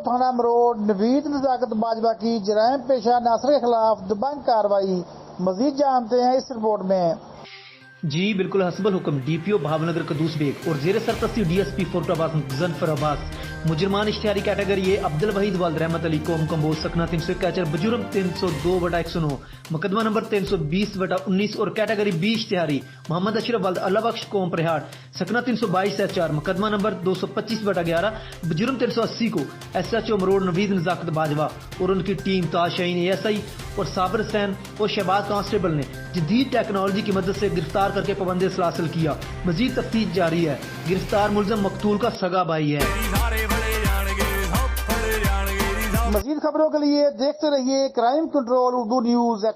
थाना मरोड़ नवीद नजाकत बाजवा की जराइम पेशा नासर के खिलाफ दबंग कार्रवाई। मजीद जानते हैं इस रिपोर्ट में। जी बिल्कुल, हस्बल हुक्म डीपीओ भावनगर कदूस बेग और जेर सरपरस्ती डीएसपी फोर्टाबाद मुजफ्फर अब्बास मुजरमान इश्तिहारी कैटेगरी ए अब्दुल वहीद वाल रहमत अली कोम कंबोज सकना 301 बजुर्म 302/109 मुकदमा नंबर 320/19 और कैटेगरी बी इश्तिहारी मोहम्मद अशरफ वाल अल्लाह बख्श कोम प्रहाड़ सकना 322/4 मुकदमा नंबर 225/11 बजुर्म 380 को एसएचओ मरोड़ नवीद नजाकत बाजवा और उनकी टीम ताशाइन एएसआई और साबिर हुसैन और शहबाज कांस्टेबल ने जदीद टेक्नोलॉजी की मदद से गिरफ्तार करके पाबंदी हासिल किया। मजीद तफ्तीश जारी है। गिरफ्तार मुलजम मकतूल का सगा भाई है। मजीद खबरों के लिए देखते रहिए क्राइम कंट्रोल उर्दू न्यूज।